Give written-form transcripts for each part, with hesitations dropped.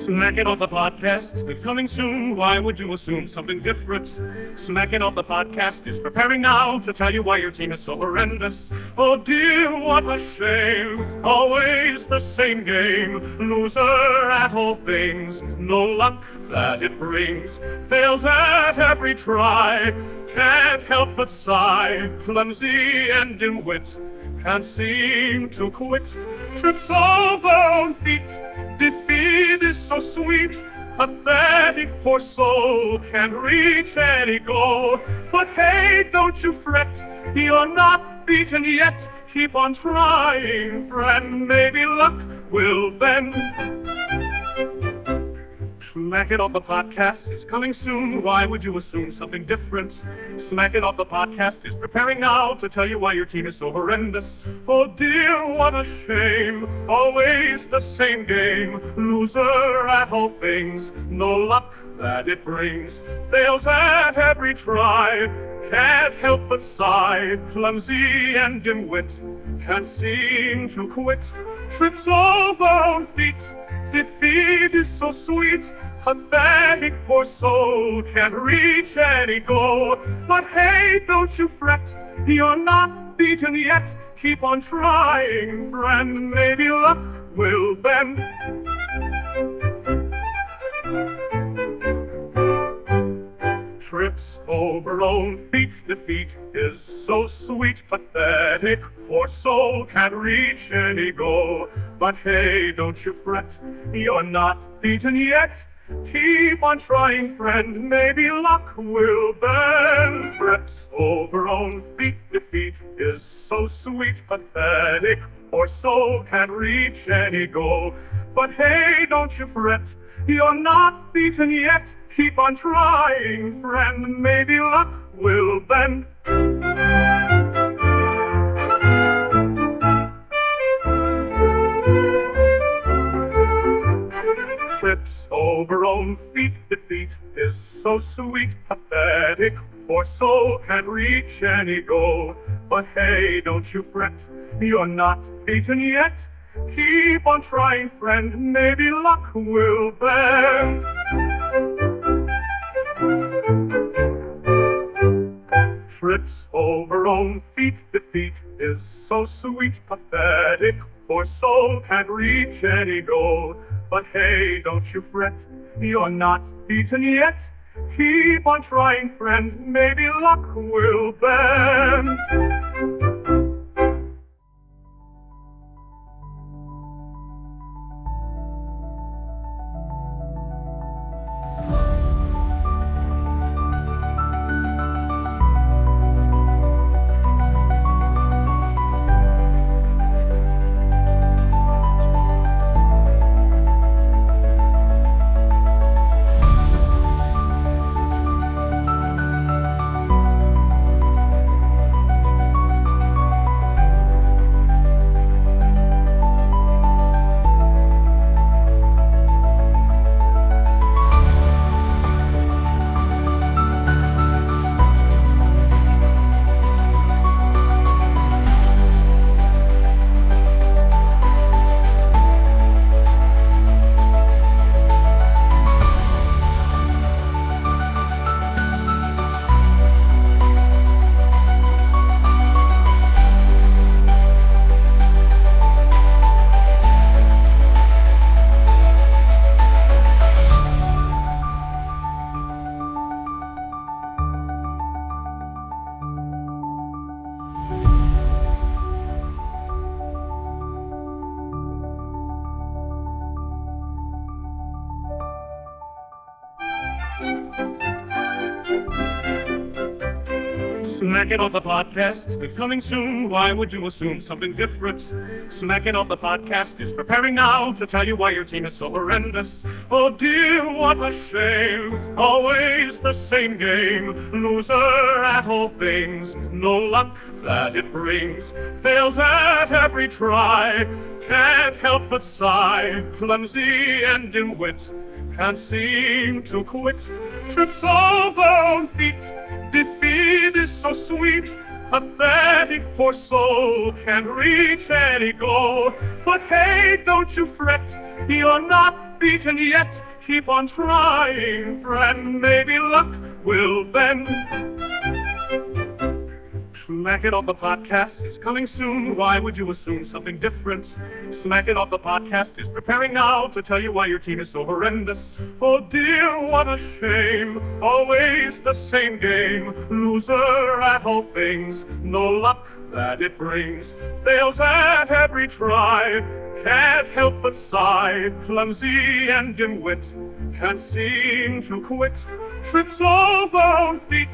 Smack It Off the Podcast is coming soon. Why would you assume something different? Smack It Off the Podcast is preparing now to tell you why your team is so horrendous. Oh dear, what a shame. Always the same game. Loser at all things. No luck that it brings. Fails at every try. Can't help but sigh. Clumsy and in wit. Can't seem to quit. Trips over on feet. Defeat is so sweet. Pathetic poor soul can't reach any goal. But hey, don't you fret. You're not beaten yet. Keep on trying, friend. Maybe luck will bend. Smack It Off the Podcast is coming soon. Why would you assume something different? Smack It Off the Podcast is preparing now to tell you why your team is so horrendous. Oh dear, what a shame. Always the same game. Loser at all things. No luck that it brings. Fails at every try. Can't help but sigh. Clumsy and in wit. Can't seem to quit. Trips over on feet. Defeat is so sweet. Pathetic poor soul can't reach any goal. But hey, don't you fret. You're not beaten yet. Keep on trying, friend. Maybe luck will bend. Trips over own feet. Defeat is so sweet. Pathetic poor soul can't reach any goal. But hey, don't you fret. You're not beaten yet. Keep on trying, friend. Maybe luck will bend. Trips over own feet. Defeat is so sweet. Pathetic poor soul can't reach any goal. But hey, don't you fret. You're not beaten yet. Keep on trying, friend. Maybe luck will bend. Trips over own feet. Defeat is so sweet. Pathetic poor soul can't reach any goal. But hey, don't you fret. You're not beaten yet. Keep on trying, friend. Maybe luck will bend. Trips over own feet. Defeat is so sweet. Pathetic poor soul can't reach any goal. But hey, don't you fret. You're not beaten yet. Keep on trying, friend. Maybe luck will bend. Smack It Off the Podcast is coming soon. Why would you assume something different? Smack It Off the Podcast is preparing now to tell you why your team is so horrendous. Oh dear, what a shame. Always the same game. Loser at all things. No luck that it brings. Fails at every try. Can't help but sigh. Clumsy and in wit. Can't seem to quit. Trips over on feet. Defeat is so sweet. Pathetic poor soul, can't reach any goal. But hey, don't you fret, you're not beaten yet. Keep on trying, friend, maybe luck will bend. Smack It Off the Podcast is coming soon. Why would you assume something different? Smack It Off the Podcast is preparing now to tell you why your team is so horrendous. Oh dear, what a shame. Always the same game. Loser at all things. No luck that it brings. Fails at every try. Can't help but sigh. Clumsy and dim-wit. Can't seem to quit. Trips over on feet.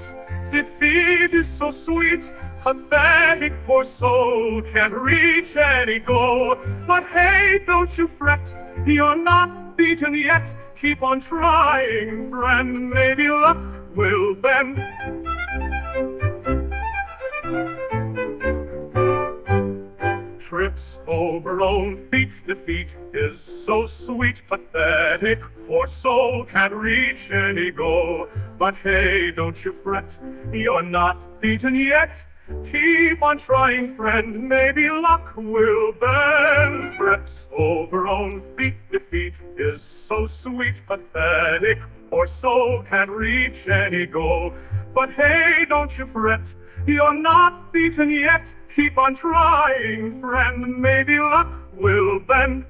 Defeat is so sweet. Pathetic poor soul, can't reach any goal. But hey, don't you fret, you're not beaten yet. Keep on trying, friend, maybe luck will bend. Trips over own feet, defeat is so sweet. Pathetic poor soul, can't reach any goal. But hey, don't you fret, you're not beaten yet. Keep on trying, friend, maybe luck will bend. Trips over own feet, defeat is so sweet. Pathetic poor soul, can't reach any goal. But hey, don't you fret, you're not beaten yet. Keep on trying, friend, maybe luck will bend.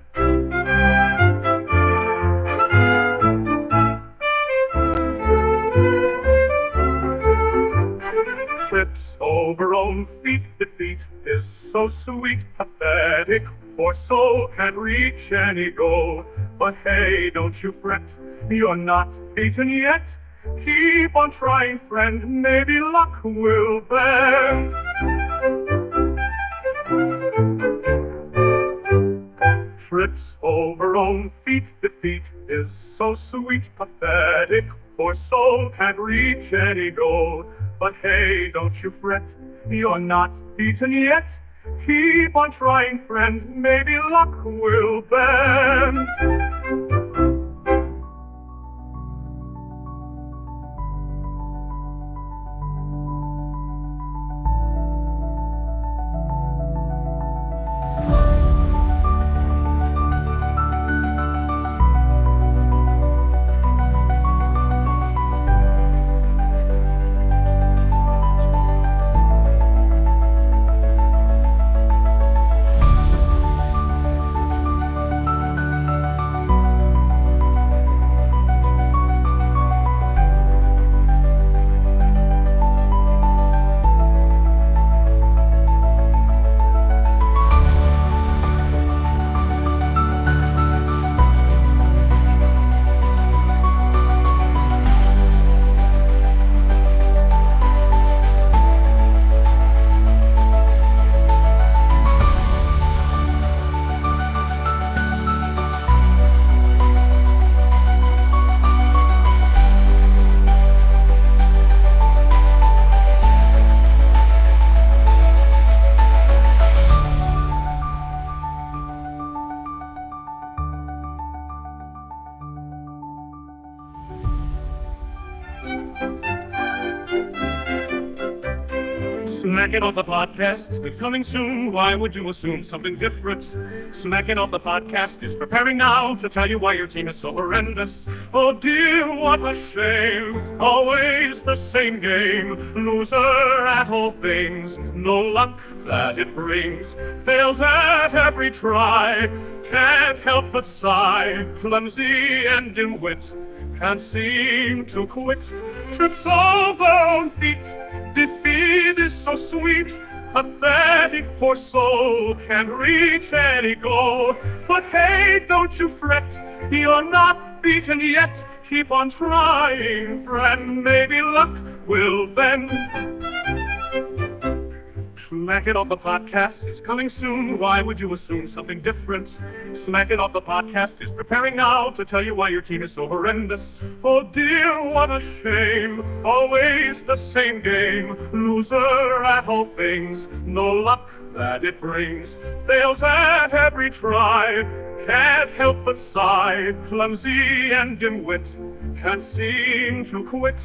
Trips over own feet, defeat is so sweet. Pathetic poor soul, can't reach any goal. But hey, don't you fret, you're not beaten yet. Keep on trying, friend, maybe luck will bend. Trips over own feet, defeat is so sweet. Pathetic poor soul, can't reach any goal. But hey, don't you fret, you're not beaten yet. Keep on trying, friend, maybe luck will bend. Smack It Off the Podcast is coming soon. Why would you assume something different? Smack It Off the Podcast is preparing now to tell you why your team is so horrendous. Oh dear, what a shame. Always the same game. Loser at all things. No luck that it brings. Fails at every try. Can't help but sigh. Clumsy and dim-wit. Can't seem to quit. Trips over on feet. Defeat is so sweet. Pathetic poor soul, can't reach any goal. But hey, don't you fret, you're not beaten yet. Keep on trying, friend, maybe luck will bend. Smack It Off the Podcast is coming soon. Why would you assume something different? Smack It Off the Podcast is preparing now to tell you why your team is so horrendous. Oh dear, what a shame. Always the same game. Loser at all things. No luck that it brings. Fails at every try. Can't help but sigh. Clumsy and dim-wit. Can't seem to quit.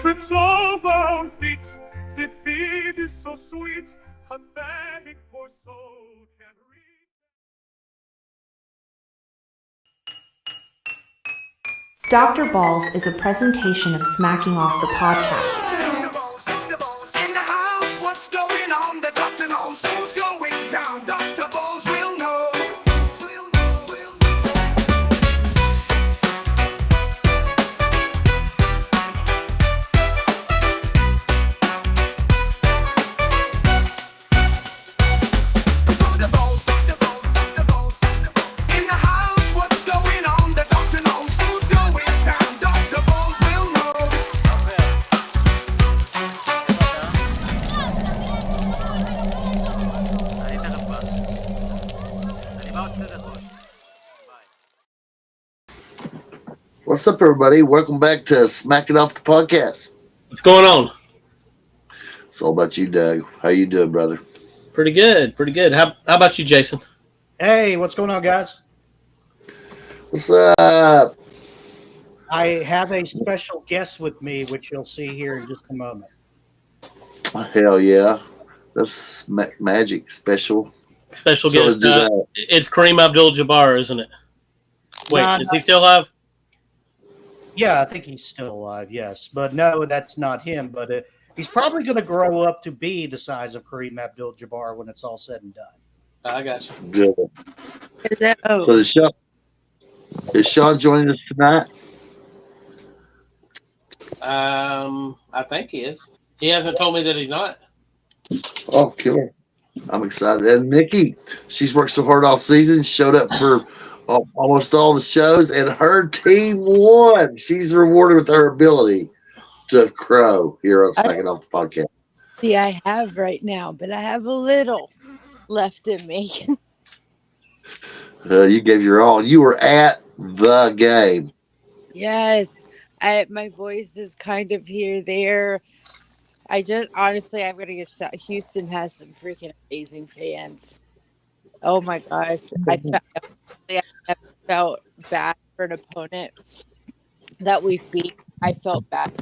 Trips over on feet. Defeat is so sweet, pathetic poor soul can't read. Dr. Balls is a presentation of Smacking Off the Podcast. Dr. Balls in the house. What's going on? The doctor knows who's going down. Dr. Balls will know. What's up, everybody? Welcome back to Smacking Off the Podcast. What's going on? It's all about you, Doug. How you doing, brother? Pretty good, pretty good. How about you, Jason? Hey, what's going on, guys? What's up? I have a special guest with me, which you'll see here in just a moment. Hell yeah. That's magic. Special. Special So guest. let's do that. It's Kareem Abdul-Jabbar, isn't it? Wait, is he still alive? Yeah, I think he's still alive, yes. But no, that's not him. But he's probably going to grow up to be the size of Kareem Abdul-Jabbar when it's all said and done. I got you. Good. Hello. So is Sean joining us tonight? I think he is. He hasn't told me that he's not. Oh, killer. I'm excited. And Nikki, she's worked so hard all season, showed up for almost all the shows, and her team won. She's rewarded with her ability to crow here on Smacking Off the Podcast. See, I have right now, but I have a little left in me. You gave your all. You were at the game. Yes, my voice is kind of here, there. Honestly, I'm going to get shot. Houston has some freaking amazing fans. Oh my gosh. I felt bad for an opponent that we beat. I felt bad.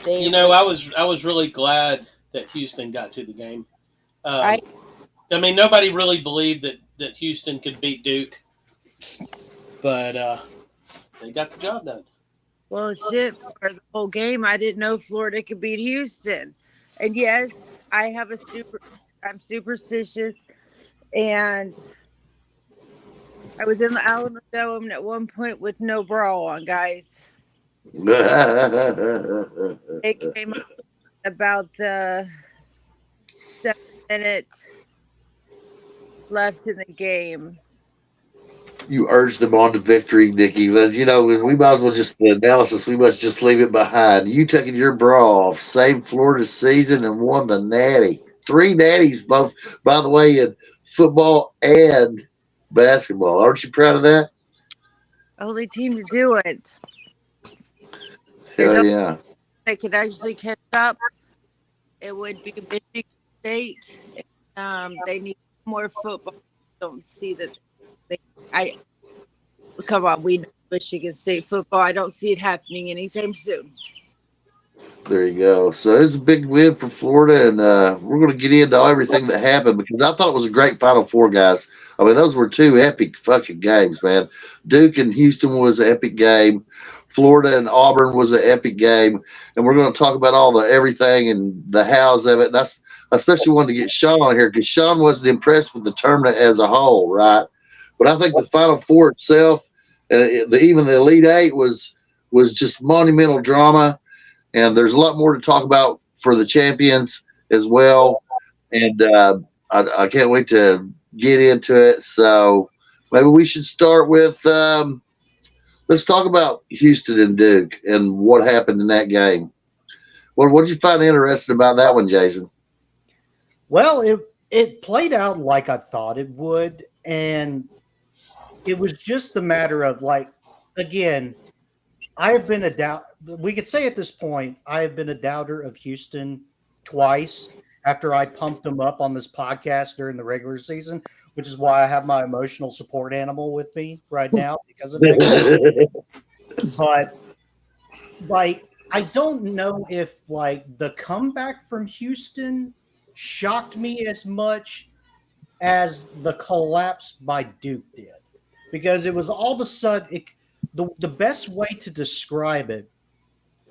I was really glad that Houston got to the game. I mean, nobody really believed that Houston could beat Duke, but they got the job done. Well, shit, for the whole game, I didn't know Florida could beat Houston. And yes, I'm superstitious, and I was in the Alamo Dome at one point with no bra on, guys. It came up about the 7 minutes left in the game. You urged them on to victory, Nikki. But, we might as well just, the analysis, we must just leave it behind. You taking your bra off, saved Florida's season, and won the Natty. 3 Natties, both, by the way, in football and basketball. Aren't you proud of that? Only team to do it. Hell yeah. They could actually catch up. It would be Michigan State. They need more football. Don't see that. Come on, we know Michigan State football. I don't see it happening anytime soon. There you go. So it's a big win for Florida, and we're going to get into everything that happened because I thought it was a great Final Four, guys. I mean, those were 2 epic fucking games, man. Duke and Houston was an epic game. Florida and Auburn was an epic game, and we're going to talk about all the everything and the hows of it. And I especially wanted to get Sean on here because Sean wasn't impressed with the tournament as a whole, right? But I think the Final Four itself, even the Elite Eight, was just monumental drama. And there's a lot more to talk about for the champions as well. And I can't wait to get into it. So maybe we should start with let's talk about Houston and Duke and what happened in that game. What did you find interesting about that one, Jason? Well, it played out like I thought it would. And it was just a matter of, again, I have been a doubt. We could say at this point, I have been a doubter of Houston twice after I pumped them up on this podcast during the regular season, which is why I have my emotional support animal with me right now because of that. But I don't know if like the comeback from Houston shocked me as much as the collapse by Duke did, because it was all of a sudden the best way to describe it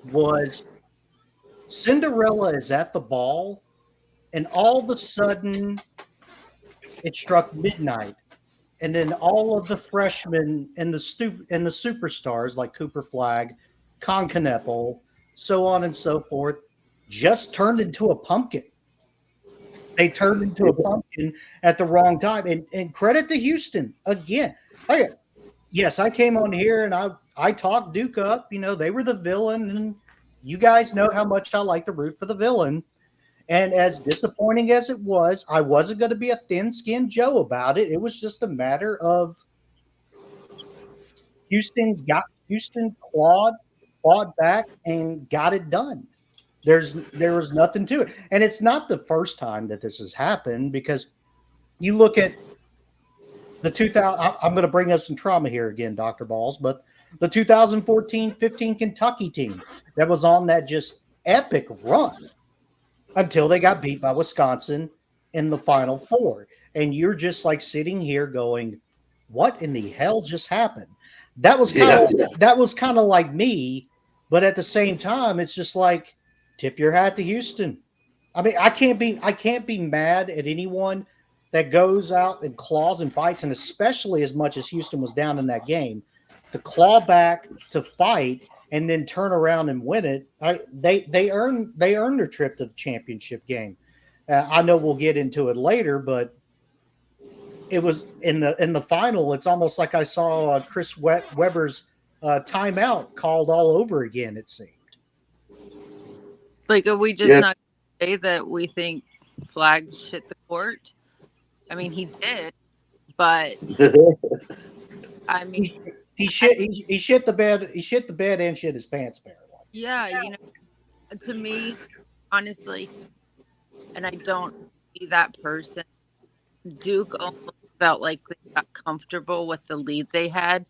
was Cinderella is at the ball, and all of a sudden it struck midnight, and then all of the freshmen and the superstars like Cooper Flag, Con Kneppel, so on and so forth, just turned into a pumpkin. They turned into a pumpkin at the wrong time. And credit to Houston again. Yes, I came on here and I talked Duke up. You know, they were the villain, and you guys know how much I like to root for the villain. And as disappointing as it was, I wasn't going to be a thin-skinned Joe about it. It was just a matter of Houston clawed back and got it done. There was nothing to it. And it's not the first time that this has happened, because you look at the 2000, I'm going to bring up some trauma here again, Dr. Balls, but the 2014-15 Kentucky team that was on that just epic run until they got beat by Wisconsin in the Final Four. And you're just like sitting here going, what in the hell just happened? That was kind of like me, but at the same time, it's just like, tip your hat to Houston. I mean, I can't be mad at anyone that goes out and claws and fights, and especially as much as Houston was down in that game, to claw back, to fight, and then turn around and win it. They earned their trip to the championship game. I know we'll get into it later, but it was in the final. It's almost like I saw Chris Webber's timeout called all over again. It seemed. Like, are we just not going to say that we think Flag shit the court? I mean, he did, but I mean, he shit the bed. He shit the bed and shit his pants, apparently. Yeah, you know, to me, honestly, and I don't see that person. Duke almost felt like they got comfortable with the lead they had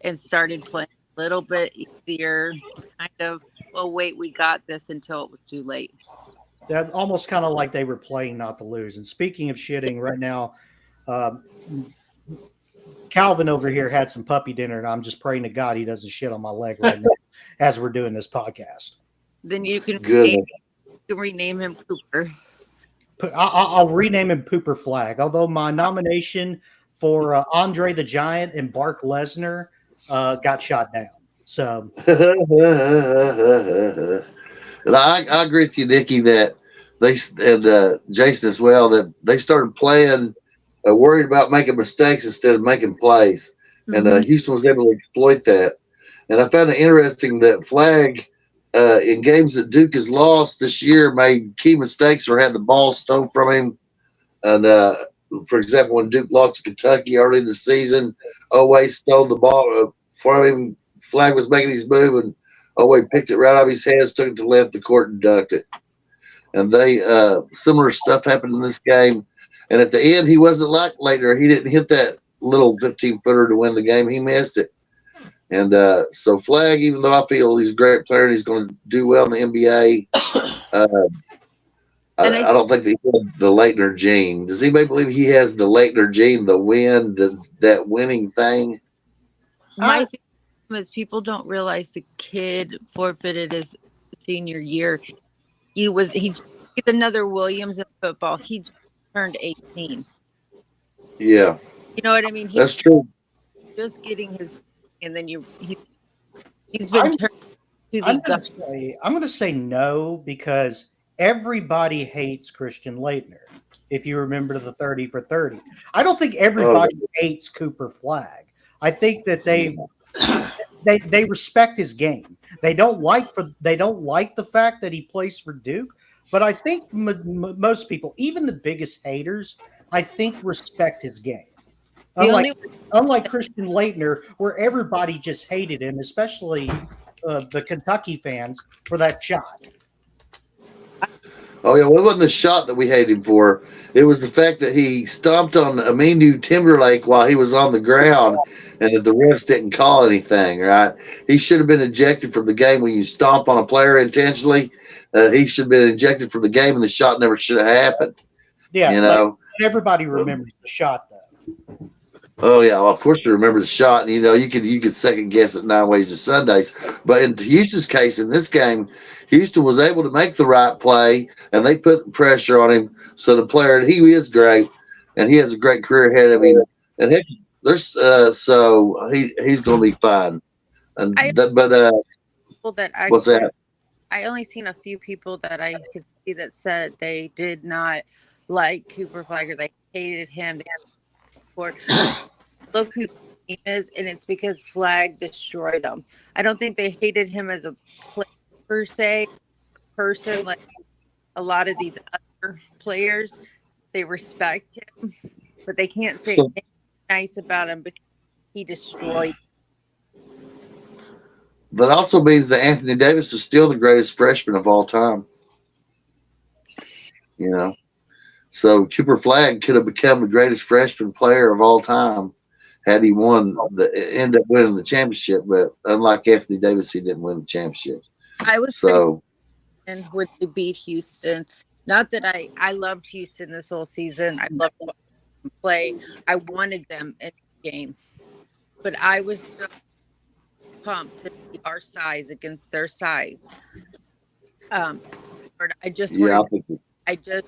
and started playing a little bit easier, kind of, well, wait, we got this, until it was too late. That almost kind of like they were playing not to lose. And speaking of shitting, right now, Calvin over here had some puppy dinner, and I'm just praying to God he doesn't shit on my leg right now as we're doing this podcast. Then you can rename him Cooper. I'll rename him Pooper Flag, although my nomination for Andre the Giant and Brock Lesnar got shot down. So, and I agree with you, Nikki, that they and Jason as well, that they started playing worried about making mistakes instead of making plays, and Houston was able to exploit that. And I found it interesting that Flag, in games that Duke has lost this year, made key mistakes or had the ball stolen from him. And for example, when Duke lost to Kentucky early in the season, Oweh stole the ball from him. Flag was making his move, and Oweh picked it right out of his hands, took it to left the court, and dunked it. And they similar stuff happened in this game. And at the end, he wasn't like Leitner. He didn't hit that little 15-footer to win the game. He missed it. And so Flag, even though I feel he's a great player and he's going to do well in the NBA, I don't think that he had the Leitner gene. Does anybody believe he has the Leitner gene, the win, that winning thing? My thing is, people don't realize the kid forfeited his senior year. He's another Williams in football. He just turned 18. Yeah. You know what I mean? That's true. Just getting his, and then he's been turned to the I'm going to say no, because everybody hates Christian Leitner. If you remember the 30 for 30, I don't think everybody hates Cooper Flag. I think that they respect his game. They don't like the fact that he plays for Duke, but I think most people, even the biggest haters, I think respect his game. Unlike Christian Leitner, where everybody just hated him, especially the Kentucky fans, for that shot. Oh yeah, well, it wasn't the shot that we hated him for. It was the fact that he stomped on Aminu Timberlake while he was on the ground, and that the refs didn't call anything. Right? He should have been ejected from the game when you stomp on a player intentionally. He should have been ejected from the game, and the shot never should have happened. Yeah, You but know. everybody remembers the shot though. Oh yeah, well, of course you remember the shot, and you could second guess it 9 ways to Sundays. But in Houston's case, in this game, Houston was able to make the right play, and they put the pressure on him. So the player, and he is great, and he has a great career ahead of him. And there's so he's going to be fine. And I but people that what's actually that? I only seen a few people that I could see that said they did not like Cooper Flagger. They hated him. They had support. Look who the team is, and it's because Flag destroyed him. I don't think they hated him as a player per se, person like a lot of these other players. They respect him, but they can't say So anything nice about him because he destroyed. that also means that Anthony Davis is still the greatest freshman of all time. You know, so Cooper Flag could have become the greatest freshman player of all time had he end up winning the championship. But unlike Anthony Davis, he didn't win the championship. I was So thinking, would they beat Houston? Not that I loved Houston this whole season. I loved watching them play. I wanted them in the game, but I was so pumped to see our size against their size. I just yeah, wanted. I didn't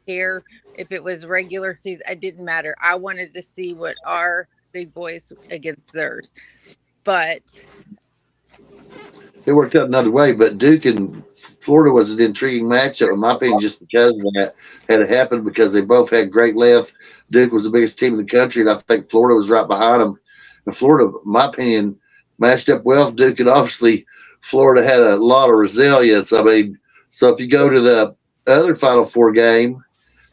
care if it was regular season. It didn't matter. I wanted to see what our big boys against theirs. But it worked out another way. But Duke and Florida was an intriguing matchup, in my opinion, just because of that. Had it happened because they both had great length. Duke was the biggest team in the country, and I think Florida was right behind them. And Florida, in my opinion, matched up well with Duke, and obviously Florida had a lot of resilience. I mean, so if you go to the other Final Four game,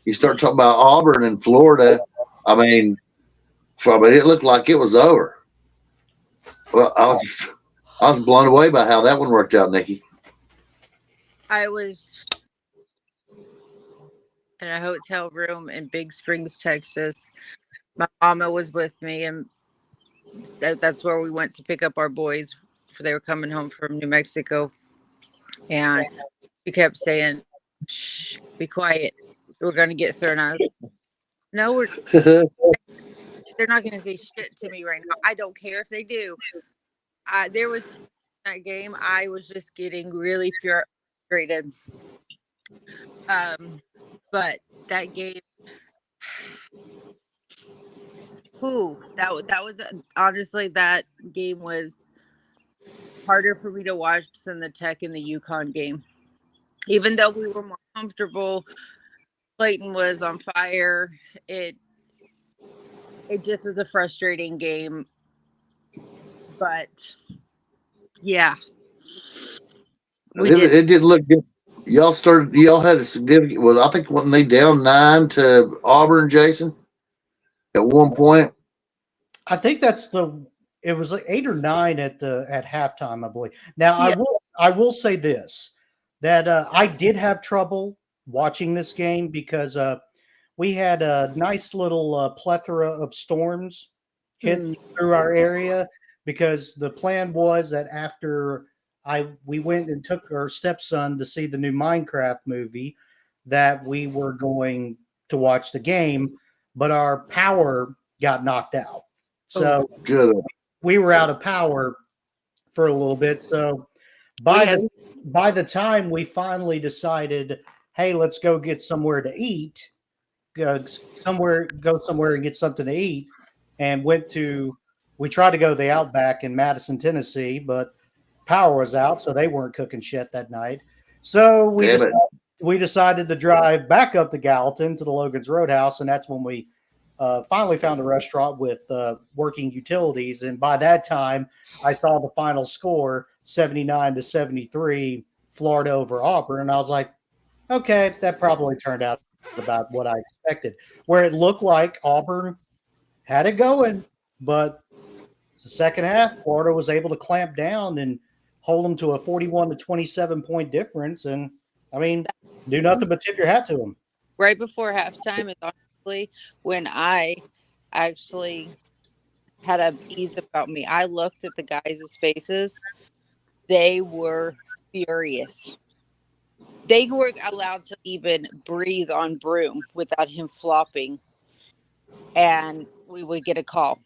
you start talking about Auburn and Florida. I mean, it looked like it was over. Well, I was blown away by how that one worked out, Nikki. I was in a hotel room in Big Springs, Texas. My mama was with me, and that's where we went to pick up our boys. They were coming home from New Mexico, and she kept saying, "Shh, be quiet. We're going to get thrown out." No, they're not going to say shit to me right now. I don't care if they do. There was that game. I was just getting really frustrated. But that game, that was honestly, that game was harder for me to watch than the Tech and the Yukon game. Even though we were more comfortable, Clayton was on fire. It just was a frustrating game. But yeah, it did look good. Y'all had a significant. Well, I think when they down 9 to Auburn, Jason, at one point. I think it was like 8 or 9 at halftime, I believe. Now Yeah. I will say this, that I did have trouble watching this game because we had a nice little plethora of storms hit through our area, because the plan was that after we went and took our stepson to see the new Minecraft movie, that we were going to watch the game, but our power got knocked out. So Good. we were out of power for a little bit. So by the time we finally decided, hey, let's go get somewhere to eat, go somewhere and get something to eat, and we tried to go to the Outback in Madison, Tennessee, but power was out, so they weren't cooking shit that night. So we decided to drive back up to Gallatin to the Logan's Roadhouse, and that's when we finally found a restaurant with working utilities. And by that time, I saw the final score, 79-73, Florida over Auburn. And I was like, okay, that probably turned out about what I expected. Where it looked like Auburn had it going, but it's the second half. Florida was able to clamp down and hold them to a 41-27 point difference. And I mean, do nothing but tip your hat to them. Right before halftime is honestly when I actually had a ease about me. I looked at the guys' faces. They were furious. They were allowed to even breathe on Broom without him flopping, and we would get a call.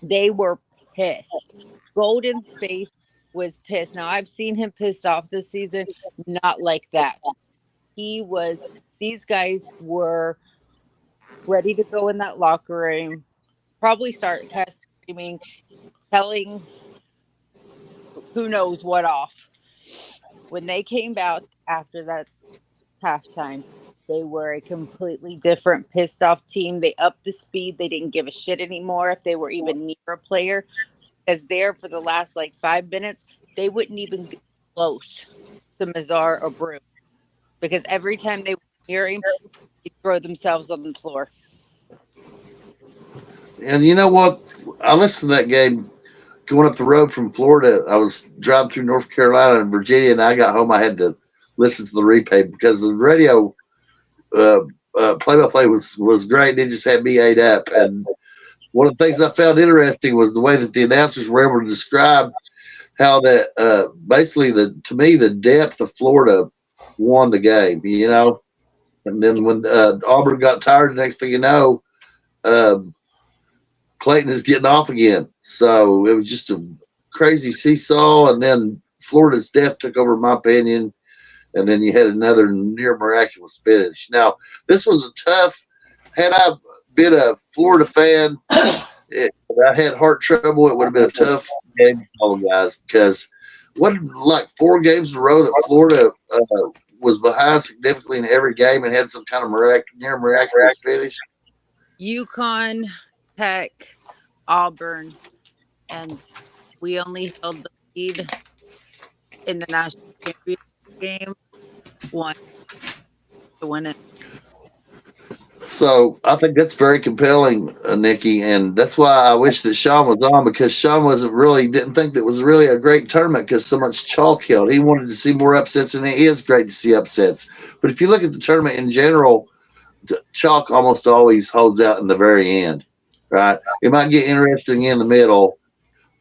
They were pissed. Golden's face was pissed. Now I've seen him pissed off this season, not like that. He was. These guys were ready to go in that locker room, probably start screaming, telling who knows what off. When they came out after that halftime, they were a completely different, pissed off team. They upped the speed. They didn't give a shit anymore if they were even near a player. As there for the last 5 minutes, they wouldn't even get close to Mazar or Brew because every time they were near him, they'd throw themselves on the floor. And you know what? I listened to that game going up the road from Florida. I was driving through North Carolina and Virginia, and I got home. I had to listen to the replay because the radio play-by-play was great. They just had me ate up. And one of the things I found interesting was the way that the announcers were able to describe how that basically to me the depth of Florida won the game. And then when Auburn got tired, the next thing you know, Clayton is getting off again. So it was just a crazy seesaw, and then Florida's depth took over, in my opinion, and then you had another near miraculous finish. Now, this was a tough. Had I been a Florida fan, I had heart trouble. It would have been a tough game for all guys because what 4 games in a row that Florida was behind significantly in every game and had some kind of near miraculous finish. UConn, Tech, Auburn, and we only held the lead in the national championship game once to win it. So I think that's very compelling, Nikki, and that's why I wish that Sean was on because Sean didn't think that was really a great tournament because so much chalk held. He wanted to see more upsets, and it is great to see upsets. But if you look at the tournament in general, chalk almost always holds out in the very end, right? It might get interesting in the middle,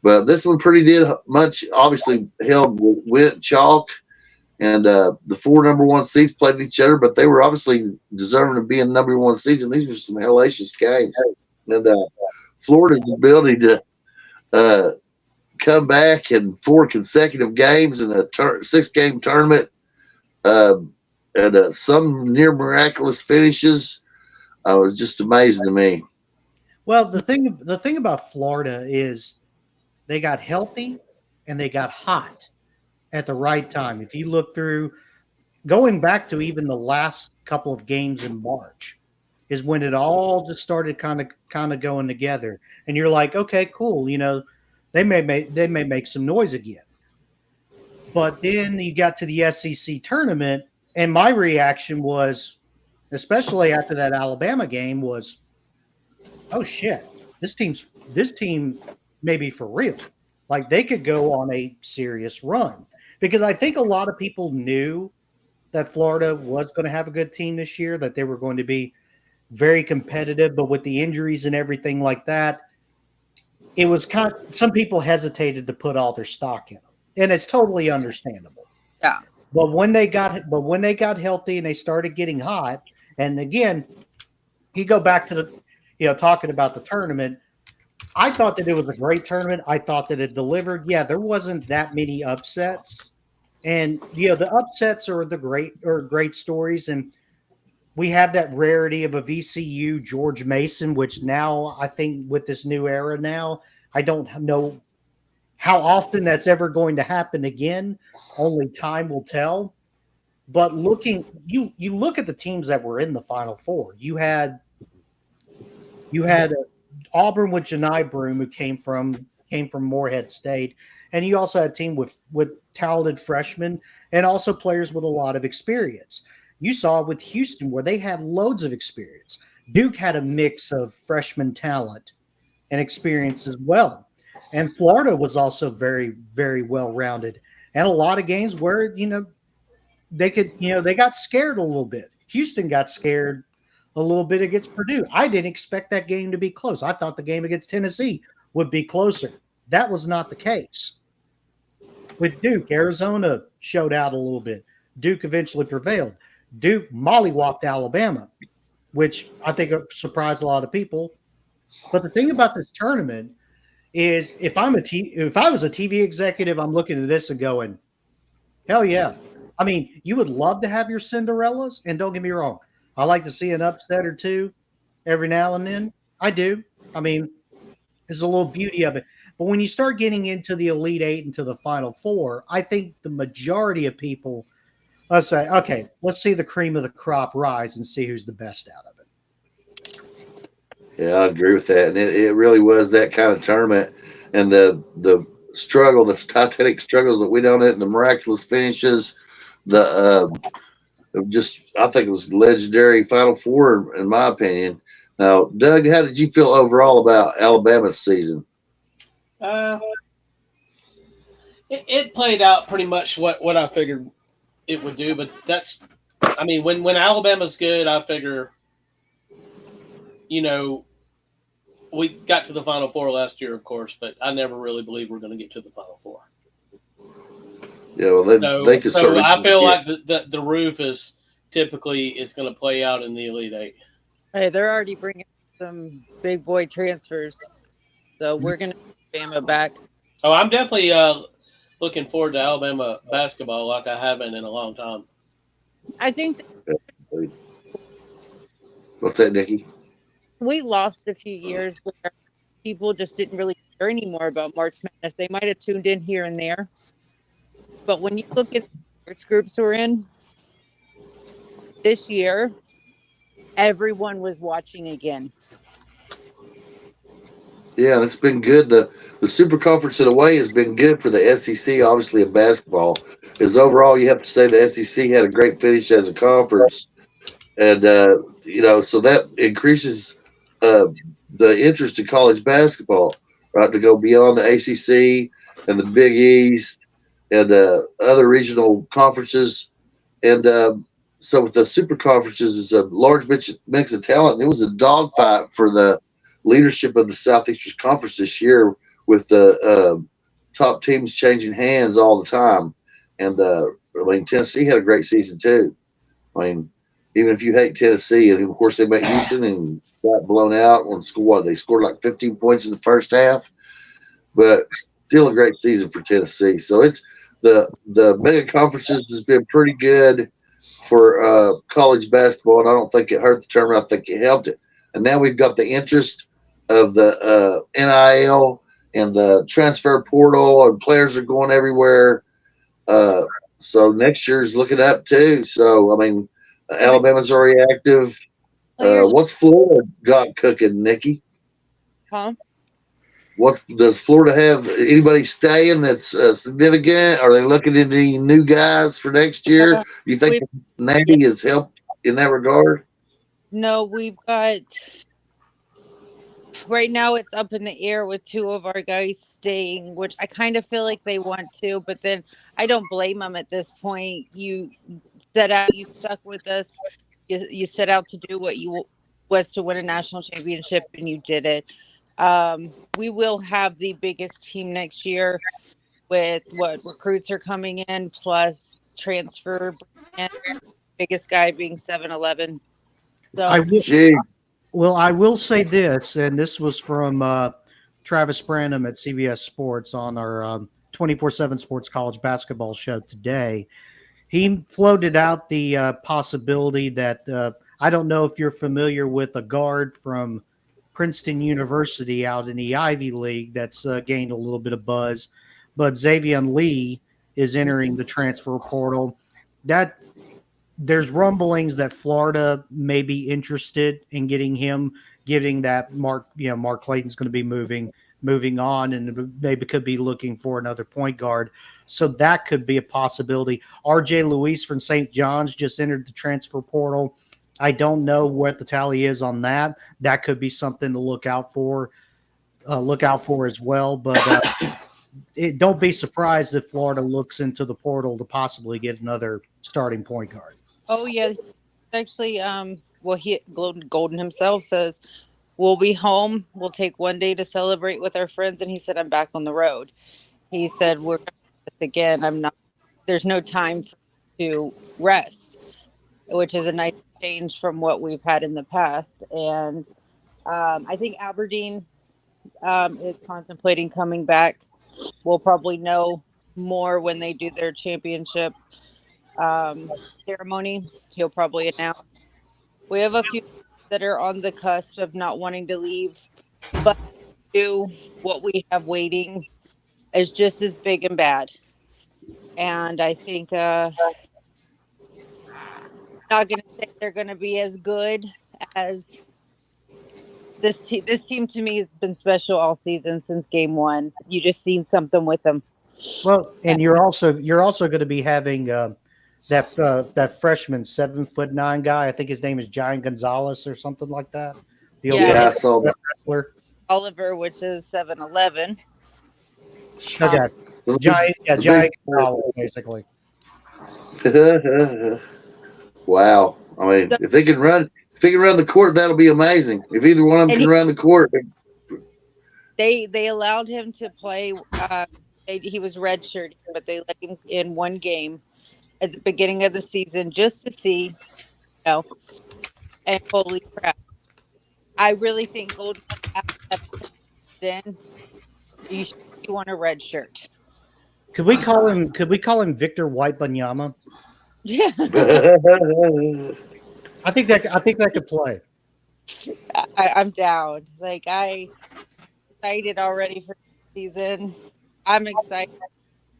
but this one did much. Obviously, held with chalk. And the 4 number 1 seeds played each other, but they were obviously deserving of being number 1 seeds. And these were some hellacious games. And Florida's ability to come back in 4 consecutive games in a 6-game tournament and some near miraculous finishes was just amazing to me. Well, the thing about Florida is they got healthy and they got hot at the right time. If you look through, going back to even the last couple of games in March, is when it all just started kind of going together, and you're like, okay, cool. They may make some noise again. But then you got to the SEC tournament, and my reaction was, especially after that Alabama game, was, oh shit, this team may be for real. Like they could go on a serious run. Because I think a lot of people knew that Florida was going to have a good team this year, that they were going to be very competitive, but with the injuries and everything like that, it was some people hesitated to put all their stock in them, and it's totally understandable. Yeah. But when they got healthy and they started getting hot, and again, you go back to talking about the tournament. I thought that it was a great tournament. I thought that it delivered. Yeah, there wasn't that many upsets. And the upsets are great stories. And we have that rarity of a VCU George Mason, which now I think with this new era now, I don't know how often that's ever going to happen again. Only time will tell. But you look at the teams that were in the Final Four. You had Auburn with Janai Broom, who came from Morehead State, and you also had a team with talented freshmen and also players with a lot of experience. You saw with Houston where they had loads of experience. Duke had a mix of freshman talent and experience as well, and Florida was also very, very well rounded, and a lot of games where they could, they got scared a little bit. Houston got scared a little bit against Purdue. I didn't expect that game to be close. I thought the game against Tennessee would be closer. That was not the case. With Duke, Arizona showed out a little bit. Duke eventually prevailed. Duke mollywhopped Alabama, which I think surprised a lot of people. But the thing about this tournament is if I was a TV executive, I'm looking at this and going, hell yeah. I mean, you would love to have your Cinderellas, and don't get me wrong, I like to see an upset or two every now and then. I do. I mean, there's a little beauty of it. But when you start getting into the Elite Eight and to the Final Four, I think the majority of people say, okay, let's see the cream of the crop rise and see who's the best out of it. Yeah, I agree with that. And it really was that kind of tournament. And the struggle, the titanic struggles that we done it, and the miraculous finishes, I think it was legendary Final Four, in my opinion. Now, Doug, how did you feel overall about Alabama's season? It played out pretty much what I figured it would do, but when Alabama's good, I figure, we got to the Final Four last year, of course, but I never really believed we're going to get to the Final Four. Yeah, well, they could. So I feel like the roof is typically going to play out in the Elite Eight. Hey, they're already bringing some big boy transfers, so we're going to get Alabama back. Oh, I'm definitely looking forward to Alabama basketball like I haven't in a long time. I think. What's that, Nikki? We lost a few years where people just didn't really care anymore about March Madness. They might have tuned in here and there. But when you look at the sports groups we're in this year, everyone was watching again. Yeah, it's been good. The Super Conference in a way has been good for the SEC, obviously, in basketball. Because overall, you have to say the SEC had a great finish as a conference. And, so that increases the interest in college basketball, right, to go beyond the ACC and the Big East and other regional conferences. And so with the super conferences, it's a large mix of talent. And it was a dogfight for the leadership of the Southeastern Conference this year with the top teams changing hands all the time. And, Tennessee had a great season too. Even if you hate Tennessee, and of course they met Houston and got blown out on school. They scored like 15 points in the first half, but still a great season for Tennessee. So it's the mega conferences has been pretty good for college basketball, and I don't think it hurt the tournament. I think it helped it. And now we've got the interest of the NIL and the transfer portal, and players are going everywhere. So next year's looking up too. So Alabama's already active. What's Florida got cooking, Nikki? Huh? Does Florida have anybody staying that's significant? Are they looking into any new guys for next year? Do you think Natty has helped in that regard? No, we've got right now it's up in the air with two of our guys staying, which I kind of feel like they want to, but then I don't blame them at this point. You stuck with us. You set out to do what you was to win a national championship, and you did it. We will have the biggest team next year with what recruits are coming in, plus transfer, and biggest guy being 7-Eleven. So I will say this, and this was from Travis Branham at CBS Sports on our 24/7 Sports College Basketball show today. He floated out the possibility that I don't know if you're familiar with a guard from Princeton University out in the Ivy League that's gained a little bit of buzz, but Xavier Lee is entering the transfer portal. There's rumblings that Florida may be interested in getting him, getting that Mark Clayton's going to be moving on, and maybe could be looking for another point guard. So that could be a possibility. RJ Luis from St. John's just entered the transfer portal. I don't know what the tally is on that. That could be something to look out for as well. But don't be surprised if Florida looks into the portal to possibly get another starting point guard. Oh yeah, actually, well, Golden himself says we'll be home. We'll take one day to celebrate with our friends, and he said I'm back on the road. He said we're going to do this again. I'm not. There's no time to rest, which is a nice change from what we've had in the past. And I think Aberdeen is contemplating coming back. We'll probably know more when they do their championship ceremony. He'll probably announce. We have a few that are on the cusp of not wanting to leave, but what we have waiting is just as big and bad. And I think not going to say they're going to be as good as this team. This team to me has been special all season since game one. You just seen something with them. Well, and you're also going to be having that freshman 7'9" guy. I think his name is Giant Gonzalez or something like that. I saw that. Wrestler. Oliver, which is 7'11". Okay. Giant Gonzalez, basically. Wow. I mean, if they can run the court, that'll be amazing. If either one of them can run the court. They allowed him to play. He was redshirted, but they let him in one game at the beginning of the season just to see, and holy crap. I really think Golden then you want a red shirt. Could we call him Victor White Banyama? Yeah. I think that could play. I'm down. Like I excited already for the season. I'm excited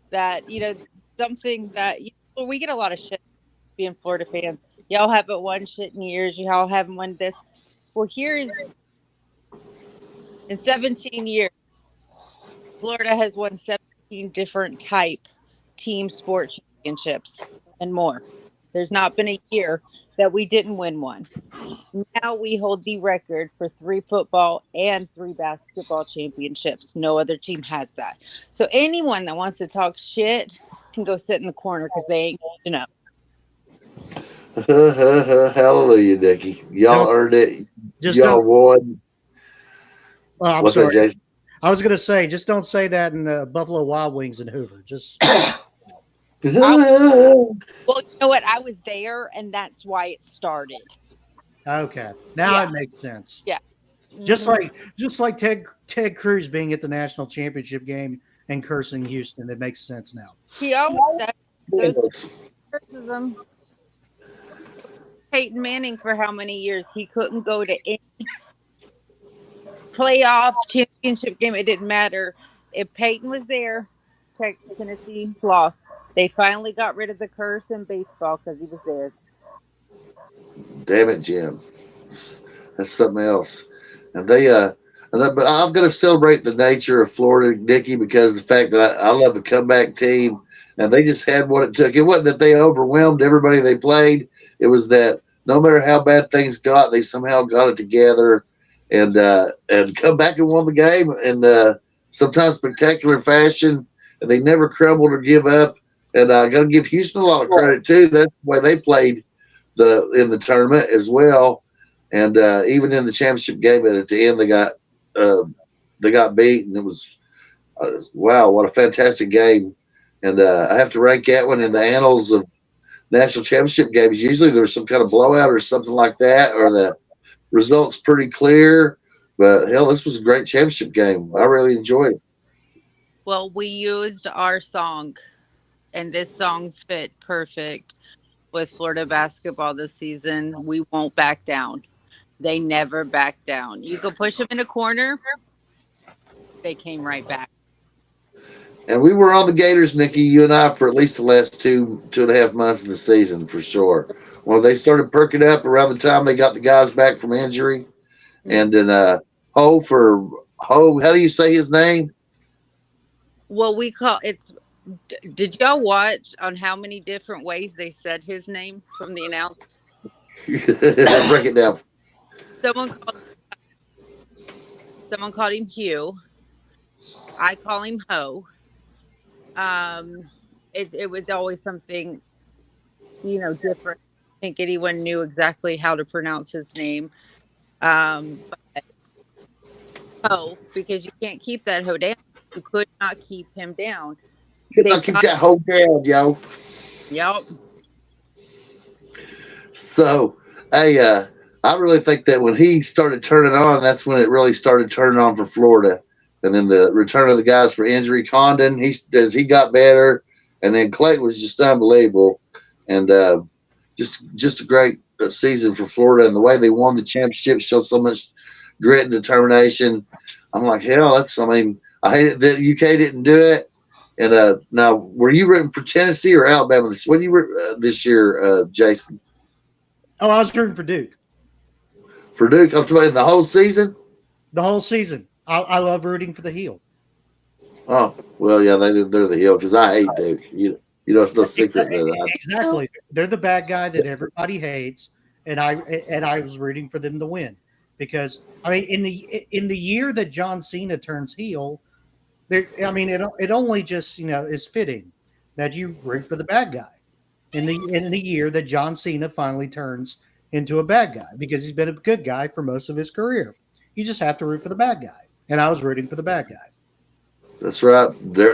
that something that we get a lot of shit being Florida fans. Y'all haven't won shit in years. Y'all haven't won this. Well, here's in 17 years, Florida has won 17 different type team sport championships and more. There's not been a year that we didn't win one. Now we hold the record for 3 football and 3 basketball championships. No other team has that. So anyone that wants to talk shit can go sit in the corner because they ain't going to know. Hallelujah, Dickie. Y'all earned it. Y'all won. Well, What's sorry. that, Jason? I was going to say, just don't say that in Buffalo Wild Wings in Hoover. Just. Well, you know what? I was there, and that's why it started. Okay, now it makes sense. Yeah, just like Ted Cruz being at the national championship game and cursing Houston, it makes sense now. He always does criticism. Peyton Manning for how many years he couldn't go to any playoff championship game. It didn't matter if Peyton was there. Tennessee lost. They finally got rid of the curse in baseball because he was there. Damn it, Jim. That's something else. And but I'm going to celebrate the nature of Florida, Nikki, because the fact that I love the comeback team, and they just had what it took. It wasn't that they overwhelmed everybody they played. It was that no matter how bad things got, they somehow got it together and come back and won the game in sometimes spectacular fashion. And they never crumbled or give up. And I got to give Houston a lot of credit too. That's the way they played in the tournament as well. And even in the championship game, at the end, they got beat, and it was wow, what a fantastic game. And I have to rank that one in the annals of national championship games. Usually there's some kind of blowout or something like that, or the results pretty clear. But hell, this was a great championship game. I really enjoyed it. Well, we used our song, and this song fit perfect with Florida basketball this season. We won't back down. They never back down. You could push them in a corner. They came right back. And we were on the Gators, Nikki, you and I, for at least the last 2.5 months of the season, for sure. Well, they started perking up around the time they got the guys back from injury. And then Ho, how do you say his name? Well, did y'all watch on how many different ways they said his name from the announcement? Break it down. Someone called him Hugh. I call him Ho. It was always something, different. I think anyone knew exactly how to pronounce his name. But no, because you can't keep that hoe down. You could not keep him down. Could They not keep got, that whole down, yo. yep. So, I really think that when he started turning on, that's when it really started turning on for Florida. And then the return of the guys for injury, Condon, as he got better, and then Clayton was just unbelievable, and just a great season for Florida. And the way they won the championship showed so much grit and determination. I'm like, hell, I mean, I hate it that UK didn't do it. And now, were you rooting for Tennessee or Alabama? What do you this year, Jason? Oh, I was rooting for Duke For Duke, I'm talking about the whole season. the whole season. I love rooting for the heel. Oh well, yeah, they're the heel because I hate Duke. It's no secret that Exactly. They're the bad guy that everybody hates, and I was rooting for them to win because I mean in the year that John Cena turns heel, it only just is fitting that you root for the bad guy in the year that John Cena finally turns into a bad guy because he's been a good guy for most of his career. You just have to root for the bad guy, and I was rooting for the bad guy. that's right.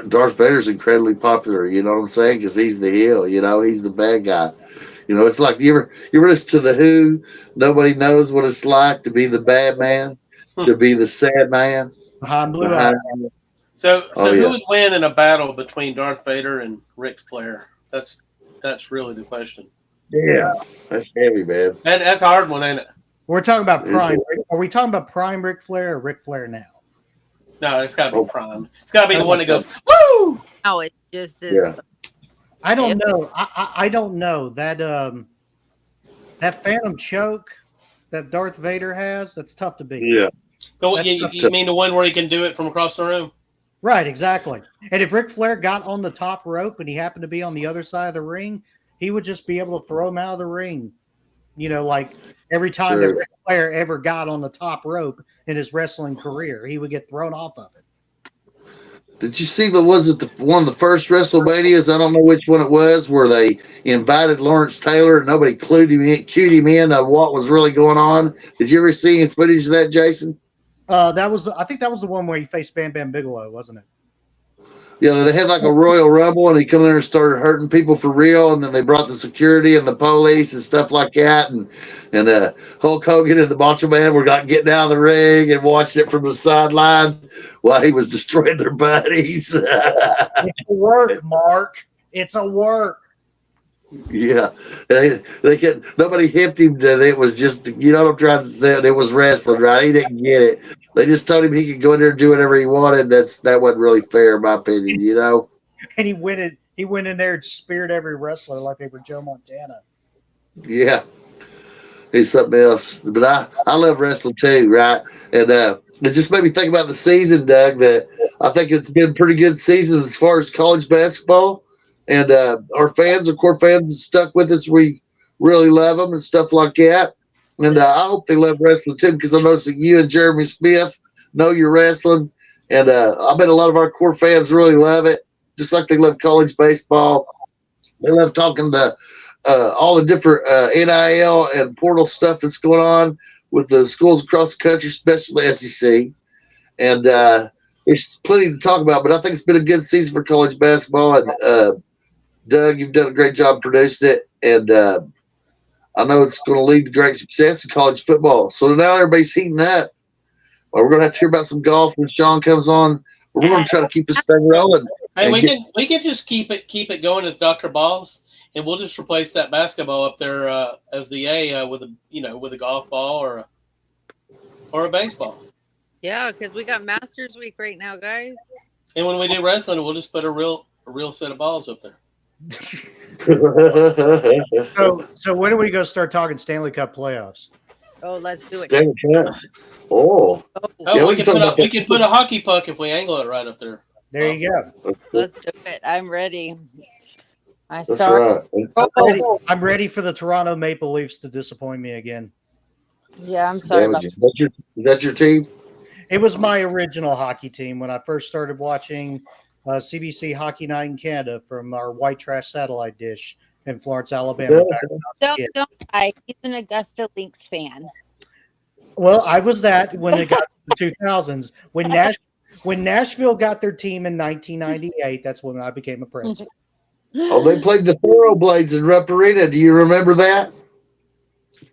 Darth Vader's incredibly popular. You know what I'm saying? Because he's the heel. He's the bad guy. It's like you ever listen to the Who? Nobody knows what it's like to be the bad man, to be the sad man Behind blue eyes. behind. So Oh who yeah, would win in a battle between Darth Vader and Ric Flair? That's really the question. yeah. That's heavy, man. That's a hard one, ain't it? We're talking about prime. Are we talking about prime Ric Flair or Ric Flair now? No, it's got to Oh, be Prime. It's got to be the one that goes, woo! No, it just is. yeah. I don't know. I don't know that that Phantom choke that Darth Vader has. That's tough to beat. Yeah. You mean the one where he can do it from across the room? Right, exactly. And if Ric Flair got on the top rope and he happened to be on the other side of the ring, he would just be able to throw him out of the ring. Like every time that Ric Flair ever got on the top rope in his wrestling career, he would get thrown off of it. Did you see one of the first WrestleManias? I don't know which one it was, where they invited Lawrence Taylor and nobody cued him in on what was really going on. Did you ever see any footage of that, Jason? I think that was the one where he faced Bam Bam Bigelow, wasn't it? Yeah, they had like a Royal Rumble, and he come in there and started hurting people for real, and then they brought the security and the police and stuff like that, and Hulk Hogan and the Macho Man were getting out of the ring and watching it from the sideline while he was destroying their buddies. It's a work, Mark. It's a work. Yeah, nobody hipped him that it was just, what I'm trying to say, it was wrestling, right? He didn't get it. They just told him he could go in there and do whatever he wanted. That wasn't really fair, in my opinion. And he went in there and speared every wrestler like they were Joe Montana. Yeah, he's something else. But I love wrestling too, right? And it just made me think about the season, Doug. That I think it's been a pretty good season as far as college basketball. And our core fans stuck with us. We really love them and stuff like that. And I hope they love wrestling too, because I noticed that you and Jeremy Smith know you're wrestling. And I bet a lot of our core fans really love it, just like they love college baseball. They love talking to all the different NIL and portal stuff that's going on with the schools across the country, especially SEC. And there's plenty to talk about, but I think it's been a good season for college basketball. And Doug, you've done a great job producing it, and I know it's going to lead to great success in college football. So now everybody's heating up. Well, we're going to have to hear about some golf when Sean comes on. We're going to try to keep this thing rolling. Hey, we can just keep it going as Dr. Balls, and we'll just replace that basketball up there as the A with a golf ball or a baseball. Yeah, because we got Masters Week right now, guys. And when we do wrestling, we'll just put a real set of balls up there. So when are we going to start talking Stanley Cup playoffs? Oh, let's do it. Stanley Cup. Oh. Yeah, we can put a hockey puck if we angle it right up there. There you go. Let's do it. I'm ready. That's right. I'm ready for the Toronto Maple Leafs to disappoint me again. Yeah, I'm sorry about Is that your team? It was my original hockey team when I first started watching CBC Hockey Night in Canada from our white trash satellite dish in Florence, Alabama. Back when I was a kid. Don't lie. He's an Augusta Lynx fan. Well, I was that when it got to the 2000s. When Nashville got their team in 1998, that's when I became a Prince. Oh, they played the Thoroughblades in Rupp Arena. Do you remember that?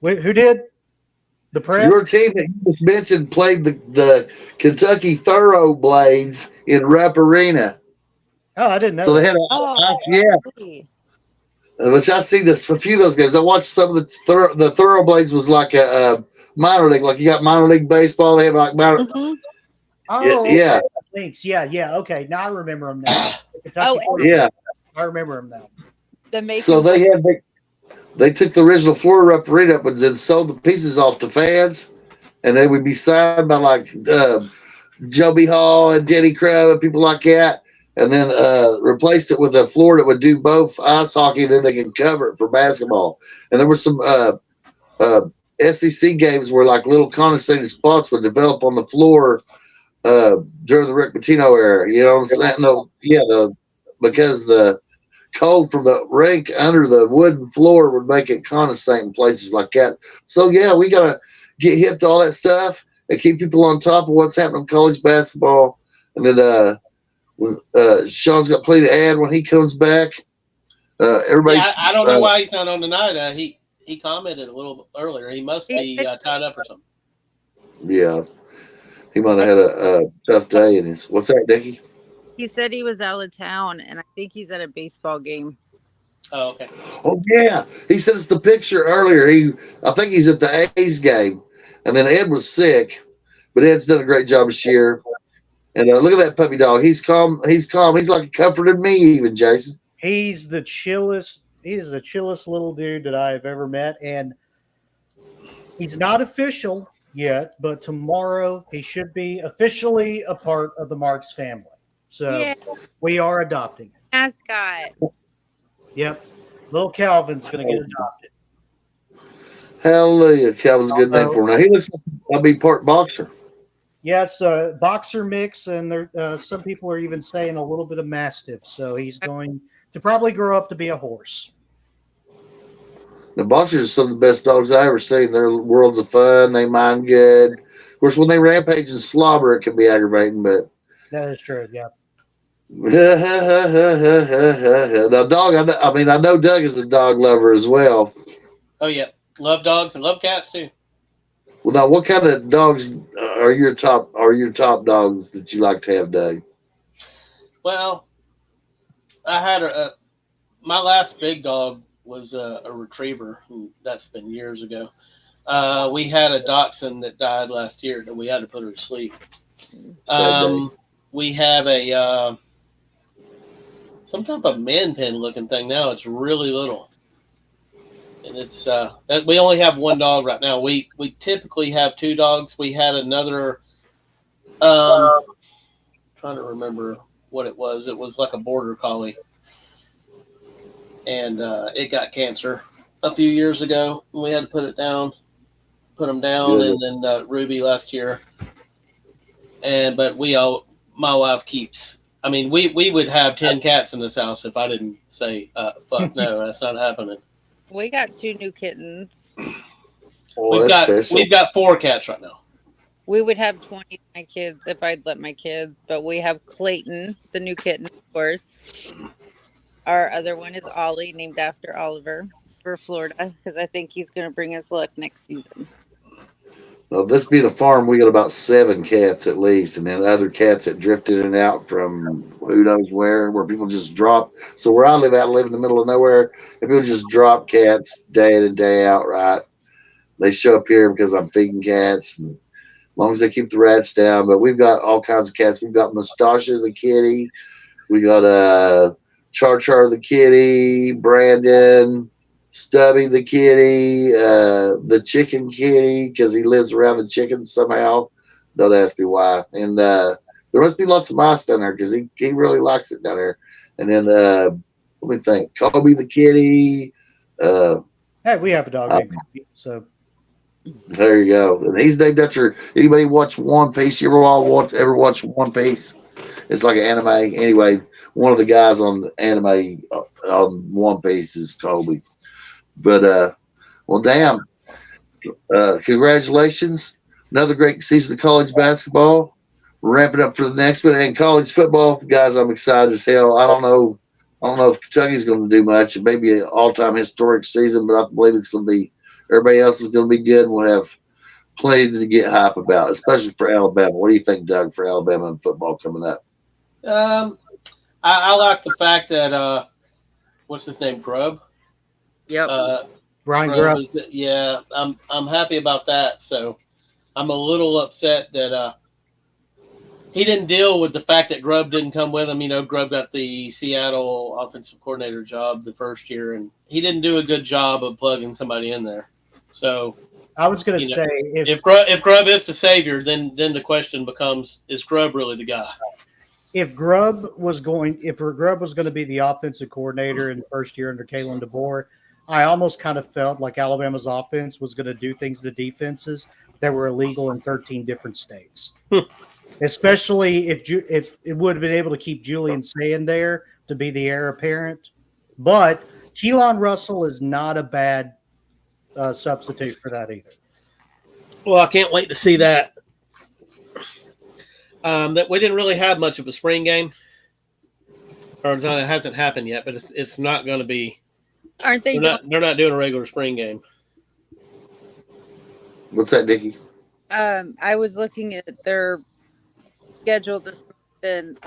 Wait, who did? The Prince? Your team that you just mentioned played the Kentucky Thoroughblades in Rupp Arena. Oh, I didn't know. So they that. had Oh, which I seen a few of those games. I watched some of the Thoroughblades was like a minor league, like you got minor league baseball. They had like minor. Mhm. Oh, yeah, Lynx. Yeah. Okay, now I remember them now. Kentucky yeah. I remember them now. So they took the original floor up arena and then sold the pieces off to fans, and they would be signed by like Joby Hall and Denny Crow and people like that, and then replaced it with a floor that would do both ice hockey, and then they could cover it for basketball. And there were some SEC games where like little condensated spots would develop on the floor during the Rick Pitino era. You know what I'm saying? No, because the cold from the rink under the wooden floor would make it condensate in places like that. So yeah, we gotta get hip to all that stuff and keep people on top of what's happening in college basketball. And then when Sean's got plenty to add when he comes back. Everybody, I don't know why he's not on tonight. He commented a little earlier. He must be tied up or something. Yeah, he might have had a tough day in his. What's that, Dickie? He said he was out of town, and I think he's at a baseball game. Oh, okay. Oh yeah, he sent us the picture earlier. I think he's at the A's game, and then Ed was sick, but Ed's done a great job this year. And look at that puppy dog. He's calm. He's calm. He's like a comforter to me, even Jason. He's the chillest. He's the chillest little dude that I have ever met, and he's not official yet, but tomorrow he should be officially a part of the Marks family. So we are adopting him. Mascot. Yep. Little Calvin's going to get adopted. Hallelujah. Calvin's a good name for him. Now, he looks like I'll be part boxer. Yes, boxer mix, and there some people are even saying a little bit of mastiff. So he's going to probably grow up to be a horse. The boxers are some of the best dogs I ever seen. They're worlds of fun. They mind good. Of course, when they rampage and slobber, it can be aggravating, but that is true. Yeah. Now, dog. I know Doug is a dog lover as well. Oh yeah, love dogs and love cats too. Well, now, what kind of dogs are your top dogs that you like to have, Doug? Well, I had my last big dog was a retriever. That's been years ago. We had a dachshund that died last year, and we had to put her to sleep. We have a some type of man pen looking thing now. It's really little, and it's we only have one dog right now. We typically have two dogs. We had another. Trying to remember what it was. It was like a border collie, and it got cancer a few years ago. And we had to put him down, and then Ruby last year. But my wife keeps. I mean, we would have 10 cats in this house if I didn't say, fuck no, that's not happening. We got 2 new kittens. Oh, we've got 4 cats right now. We would have 20 of my kids if I'd let my kids, but we have Clayton, the new kitten, of course. Our other one is Ollie, named after Oliver, for Florida, because I think he's going to bring us luck next season. Well, this being a farm, we got about 7 cats at least, and then other cats that drifted in and out from who knows where people just drop. So where I live in the middle of nowhere, and people just drop cats day in and day out, right? They show up here because I'm feeding cats, and as long as they keep the rats down. But we've got all kinds of cats. We've got Mustache the kitty. We got Char the kitty, Brandon, Stubby the kitty, the chicken kitty, because he lives around the chickens somehow. Don't ask me why. And there must be lots of mice down there because he really likes it down there. And then let me think, Kobe the kitty. Hey, we have a dog named Kobe, so there you go. And he's named after anybody watch One Piece. You ever watch One Piece? It's like an anime. Anyway, one of the guys on anime on One Piece is Kobe. But well, damn. Congratulations. Another great season of college basketball. We're ramping up for the next one. And college football, guys, I'm excited as hell. I don't know. I don't know if Kentucky's going to do much. It may be an all-time historic season, but I believe it's going to be. Everybody else is going to be good. And we'll have plenty to get hype about, especially for Alabama. What do you think, Doug, for Alabama and football coming up? I like the fact that what's his name, Grubb. Yep. Brian Grubb. Yeah, I'm happy about that. So I'm a little upset that he didn't deal with the fact that Grubb didn't come with him. You know, Grubb got the Seattle offensive coordinator job the first year, and he didn't do a good job of plugging somebody in there. So I was going to say, if Grubb is the savior, then the question becomes: is Grubb really the guy? If Grubb was going to be the offensive coordinator in the first year under Kalen DeBoer, I almost kind of felt like Alabama's offense was going to do things to defenses that were illegal in 13 different states. Especially if it would have been able to keep Julian Sand there to be the heir apparent. But Keelan Russell is not a bad substitute for that either. Well, I can't wait to see that. That we didn't really have much of a spring game, or it hasn't happened yet. But it's not going to be. Aren't they? They're not doing a regular spring game. What's that, Dickie? I was looking at their schedule this month,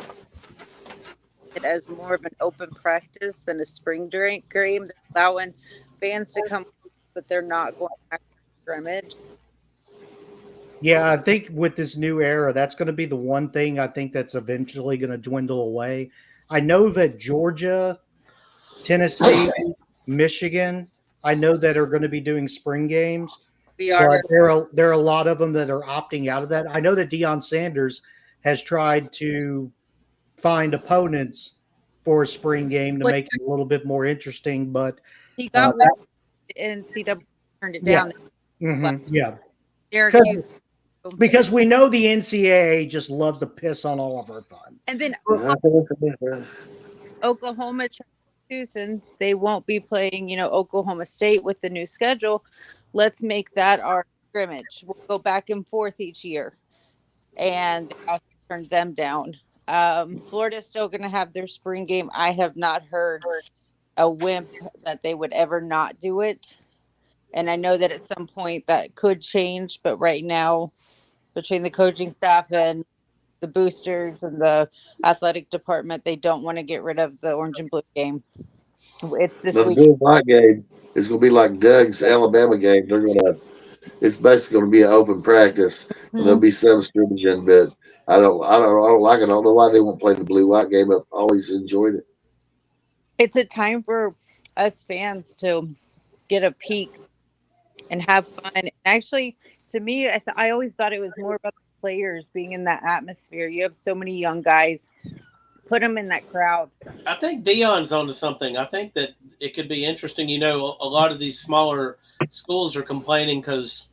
it as more of an open practice than a spring game. They're allowing fans to come, but they're not going back to scrimmage. Yeah, I think with this new era, that's going to be the one thing I think that's eventually going to dwindle away. I know that Georgia, Tennessee, Michigan, I know that are going to be doing spring games. But there are a lot of them that are opting out of that. I know that Deion Sanders has tried to find opponents for a spring game to make it a little bit more interesting, but he got one and NCAA turned it down. Yeah. Because we know the NCAA just loves to piss on all of our fun. And then Oklahoma, too, since they won't be playing, Oklahoma State with the new schedule, let's make that our scrimmage. We'll go back and forth each year. And they also turned them down. Florida's still going to have their spring game. I have not heard a wimp that they would ever not do it. And I know that at some point that could change, but right now, between the coaching staff and the boosters and the athletic department, they don't want to get rid of the orange and blue game. It's this week. The blue white game is going to be like Doug's Alabama game. It's basically going to be an open practice. Mm-hmm. There'll be some scrimmaging, but I don't like it. I don't know why they won't play the blue white game. I've always enjoyed it. It's a time for us fans to get a peek and have fun. And actually, to me, I always thought it was more about the players being in that atmosphere. You have so many young guys. Put them in that crowd. I think Deion's onto something. I think that it could be interesting. A lot of these smaller schools are complaining because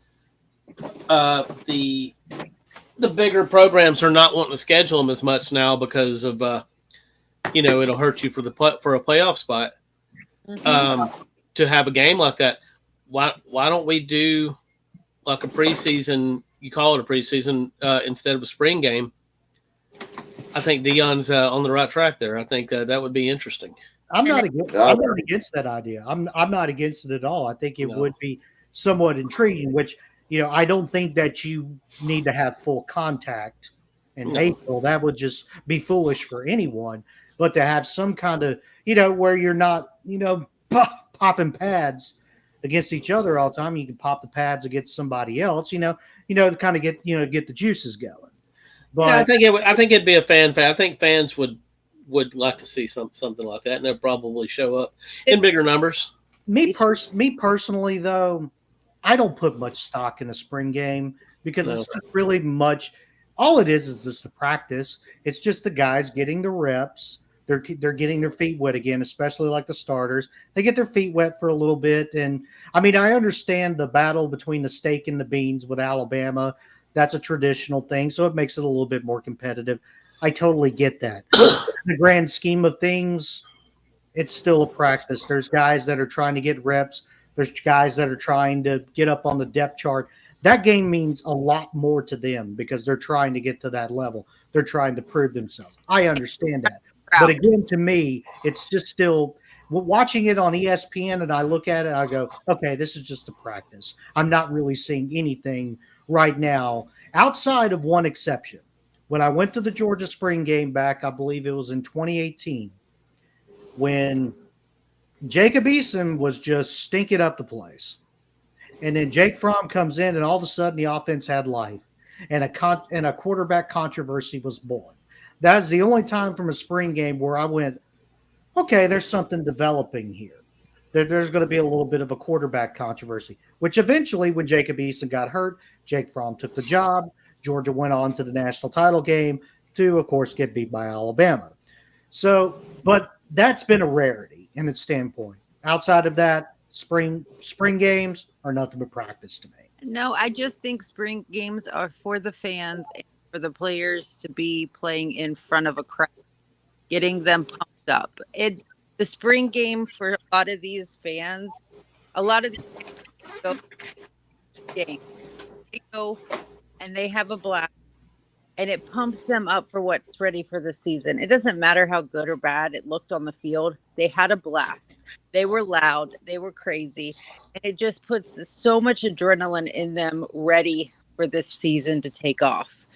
the bigger programs are not wanting to schedule them as much now because of it'll hurt you for a playoff spot. Mm-hmm. To have a game like that, why don't we do like a preseason? You call it a preseason instead of a spring game. I think Deion's on the right track there. I think that would be interesting. I'm not against that idea. I'm not against it at all. I think it would be somewhat intriguing, which, I don't think that you need to have full contact in April. That would just be foolish for anyone. But to have some kind of, where you're not, popping pads against each other all the time. You can pop the pads against somebody else, to kind of get the juices going. But I think it'd be a fan. I think fans would like to see something like that, and they'll probably show up in bigger numbers. Me personally, though, I don't put much stock in the spring game because it's not really much. All it is just the practice. It's just the guys getting the reps. They're getting their feet wet again, especially like the starters. They get their feet wet for a little bit, and I understand the battle between the steak and the beans with Alabama. That's a traditional thing, so it makes it a little bit more competitive. I totally get that. In the grand scheme of things, it's still a practice. There's guys that are trying to get reps. There's guys that are trying to get up on the depth chart. That game means a lot more to them because they're trying to get to that level. They're trying to prove themselves. I understand that. But again, to me, it's just still watching it on ESPN, and I look at it, I go, okay, this is just a practice. I'm not really seeing anything right now outside of one exception. When I went to the Georgia spring game back, I believe it was in 2018, when Jacob Eason was just stinking up the place. And then Jake Fromm comes in, and all of a sudden the offense had life, and a quarterback controversy was born. That is the only time from a spring game where I went, okay, there's something developing here. There's going to be a little bit of a quarterback controversy, which eventually, when Jacob Eason got hurt, Jake Fromm took the job. Georgia went on to the national title game to, of course, get beat by Alabama. So, but that's been a rarity in its standpoint. Outside of that, spring games are nothing but practice to me. No, I just think spring games are for the fans and for the players to be playing in front of a crowd, getting them pumped up. The spring game for a lot of these fans, a lot of these games, they go and they have a blast, and it pumps them up for what's ready for the season. It doesn't matter how good or bad it looked on the field. They had a blast. They were loud. They were crazy. And it just puts so much adrenaline in them ready for this season to take off.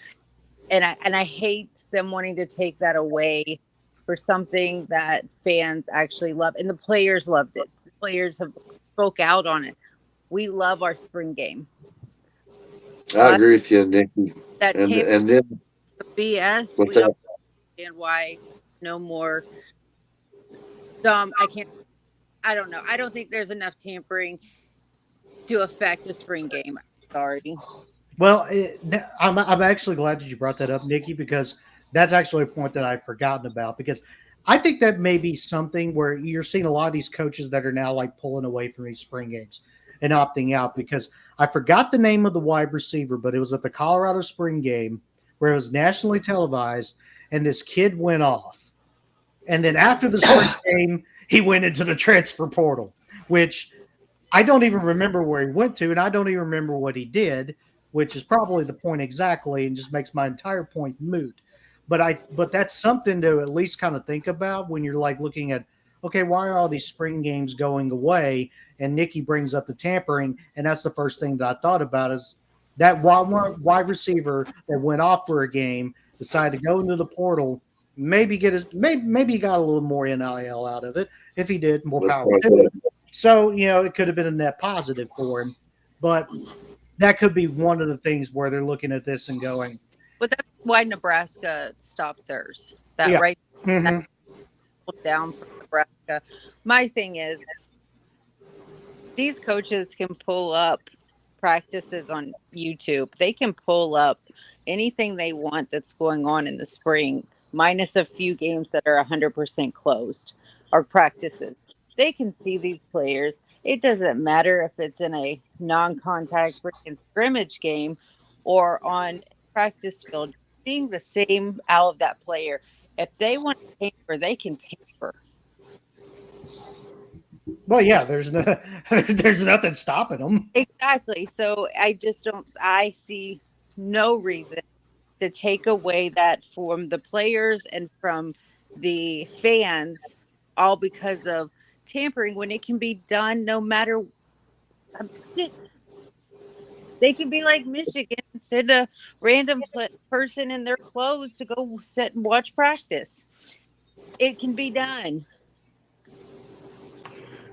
And I hate them wanting to take that away for something that fans actually love. And the players loved it. The players have spoke out on it. We love our spring game. I agree with you, Nikki. And then the BS. What's we that? don't understand why no more. I don't know. I don't think there's enough tampering to affect a spring game. Sorry. Well, I'm actually glad that you brought that up, Nikki, because that's actually a point that I've forgotten about. Because I think that may be something where you're seeing a lot of these coaches that are now like pulling away from these spring games and opting out, because I forgot the name of the wide receiver, but it was at the Colorado spring game where it was nationally televised, and this kid went off. And then after the spring game, he went into the transfer portal, which I don't even remember where he went to, and I don't even remember what he did, which is probably the point exactly and just makes my entire point moot. But that's something to at least kind of think about when you're like looking at, okay, why are all these spring games going away? And Nikki brings up the tampering, and that's the first thing that I thought about is that wide receiver that went off for a game decided to go into the portal, maybe he got a little more NIL out of it. If he did, more power to him. So, it could have been a net positive for him. But that could be one of the things where they're looking at this and going. But that's why Nebraska stopped theirs. Mm-hmm. Down from Nebraska. My thing is, these coaches can pull up practices on YouTube. They can pull up anything they want that's going on in the spring, minus a few games that are 100% closed or practices. They can see these players. It doesn't matter if it's in a non-contact freaking scrimmage game or on practice field. Seeing the same out of that player. If they want to tamper, they can tamper. Well, yeah, there's nothing stopping them. Exactly. So I see no reason to take away that from the players and from the fans, all because of tampering, when it can be done no matter. They can be like Michigan, send a random person in their clothes to go sit and watch practice. It can be done.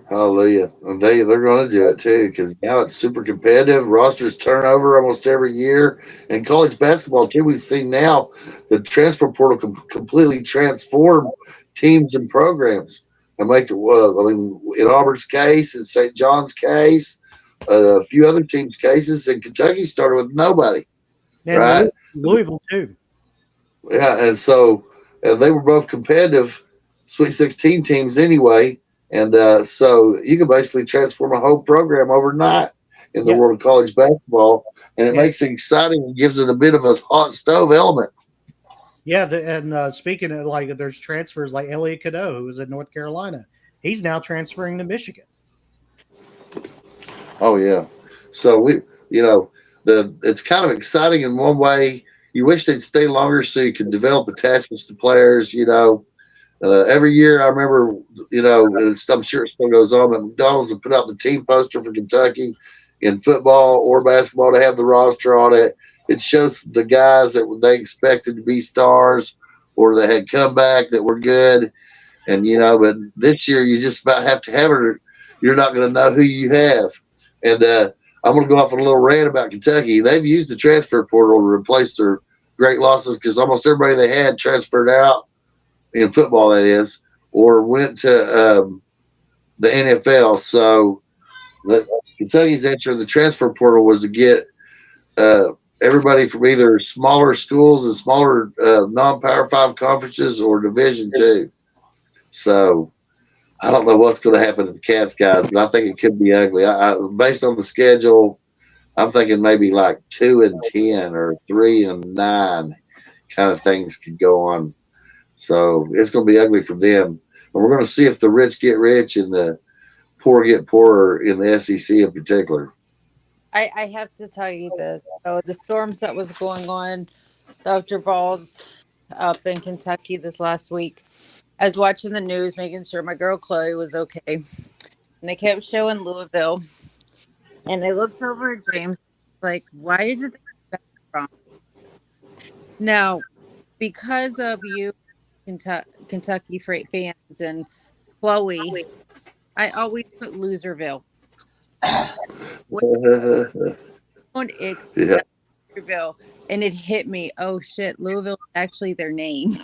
Hallelujah. And they're going to do it too, because now it's super competitive. Rosters turn over almost every year. And college basketball, too, we've seen now the transfer portal completely transform teams and programs and make it, in Auburn's case, in St. John's case, a few other teams' cases, and Kentucky started with nobody. And right? Louisville, too. Yeah, and they were both competitive Sweet 16 teams anyway. And so you can basically transform a whole program overnight in the world of college basketball, and it makes it exciting and gives it a bit of a hot stove element. Yeah, and speaking of like, there's transfers like Elliot Cadeau, who was at North Carolina. He's now transferring to Michigan. Oh yeah. So it's kind of exciting in one way. You wish they'd stay longer so you could develop attachments to players. Every year I remember, I'm sure it still goes on, but McDonald's would put out the team poster for Kentucky in football or basketball to have the roster on it. It shows the guys that they expected to be stars or that had come back that were good. And, but this year you just about have to have it or you're not going to know who you have. And I'm going to go off on a little rant about Kentucky. They've used the transfer portal to replace their great losses because almost everybody they had transferred out in football, that is, or went to the NFL. So Kentucky's answer in the transfer portal was to get everybody from either smaller schools and smaller non-Power 5 conferences or Division 2. So I don't know what's going to happen to the Cats guys, but I think it could be ugly. Based on the schedule, I'm thinking maybe like 2-10 or 3-9 kind of things could go on. So it's going to be ugly for them. And we're going to see if the rich get rich and the poor get poorer in the SEC in particular. I have to tell you this. So the storms that was going on, Dr. Balls up in Kentucky this last week. I was watching the news, making sure my girl Chloe was okay. And they kept showing Louisville. And I looked over at James, like, why did they get wrong? Now, because of you, Kentucky Freight fans and Chloe, I always put Loserville. Yeah. Louisville, and it hit me. Oh shit, Louisville is actually their name.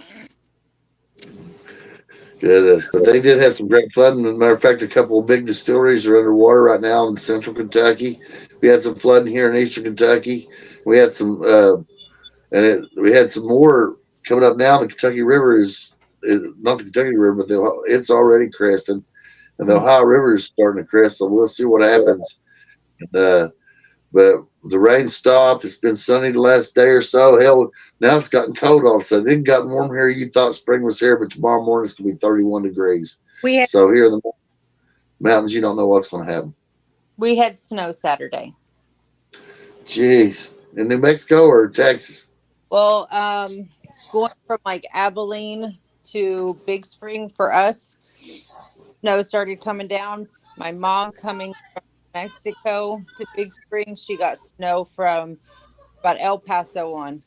Goodness, but they did have some great flooding. As a matter of fact, a couple of big distilleries are underwater right now in central Kentucky. We had some flooding here in eastern Kentucky. We had some, we had some more coming up now. The Kentucky River is not the Kentucky River, but it's already cresting, and the Ohio River is starting to crest. So we'll see what happens. And, but the rain stopped. It's been sunny the last day or so. Hell, now it's gotten cold all of a sudden. It got warm here. You thought spring was here, but tomorrow morning it's going to be 31 degrees. So here in the mountains, you don't know what's going to happen. We had snow Saturday. Jeez. In New Mexico or Texas? Well, going from like Abilene to Big Spring for us, snow started coming down. My mom coming from Mexico to Big Spring, she got snow from about El Paso on.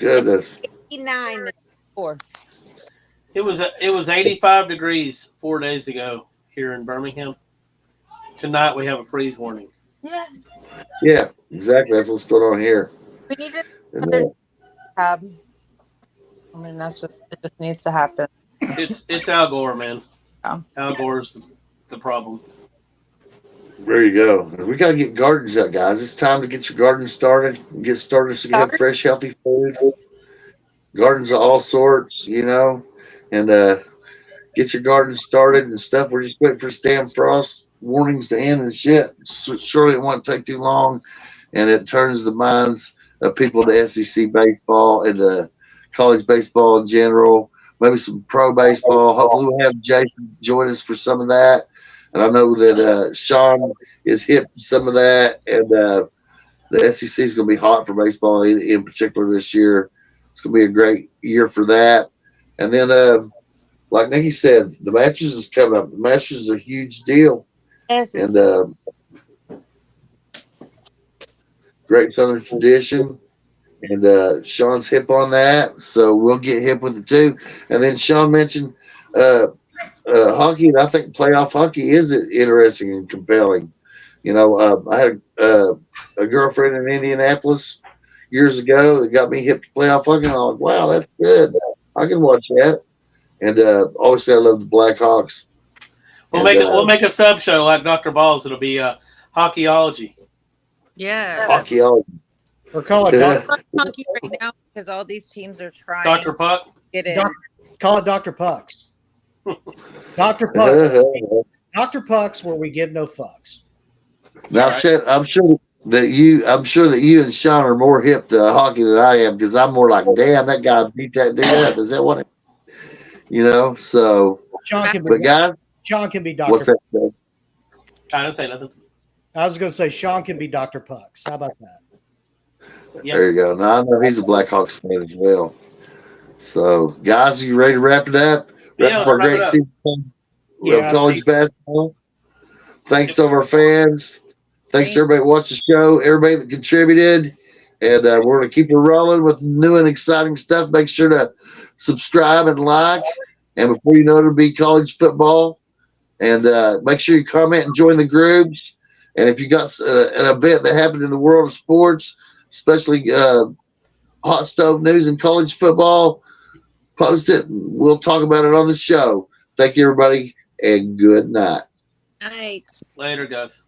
Goodness. 89 the day before. It was 85 degrees 4 days ago here in Birmingham. Tonight we have a freeze warning. Yeah, exactly. That's what's going on here. We needed another tab. I mean, it just needs to happen. It's Al Gore, man. Oh. Al Gore's the problem. There you go. We got to get gardens out, guys. It's time to get your garden started. Get started so you can have fresh, healthy food. Gardens of all sorts, and get your garden started and stuff. We're just waiting for damn frost warnings to end and shit. So surely it won't take too long, and it turns the minds of people to SEC baseball and college baseball in general. Maybe some pro baseball. Hopefully we'll have Jason join us for some of that. And I know that Sean is hip to some of that, and the SEC is going to be hot for baseball in particular this year. It's going to be a great year for that. And then, like Nikki said, the Masters is coming up. The Masters is a huge deal. Yes, and great Southern tradition. And Sean's hip on that, so we'll get hip with it too. And then Sean mentioned hockey, and I think playoff hockey is interesting and compelling. I had a girlfriend in Indianapolis years ago that got me hip to playoff hockey. And I'm like, wow, that's good. I can watch that. And obviously, I love the Blackhawks. We'll make a sub show like Dr. Balls. It'll be hockeyology. Yeah. Hockeyology. Or call it hockey right now because all these teams are trying. Dr. Puck. To get in. Call it Dr. Pucks. Dr. Pucks. Dr. Pucks, where we give no fucks. Now, I'm sure I'm sure that you and Sean are more hip to hockey than I am, because I'm more like, damn, that guy beat that dude up. Is that what? So. Sean can be, But guys, Sean can be Dr. what's that? Dave? I don't say nothing. I was going to say Sean can be Dr. Pucks. How about that? Yep. There you go. Now I know he's a Blackhawks fan as well. So, guys, are you ready to wrap it up? Yeah, Wrap up let's our wrap it great up. season of college basketball. Thanks to our fans. Thanks to everybody that watched the show, everybody that contributed. And we're going to keep it rolling with new and exciting stuff. Make sure to subscribe and like. And before you know it, it'll be college football. And make sure you comment and join the groups. And if you got an event that happened in the world of sports, especially hot stove news and college football, post it. We'll talk about it on the show. Thank you, everybody, and good night. Night. Later, guys.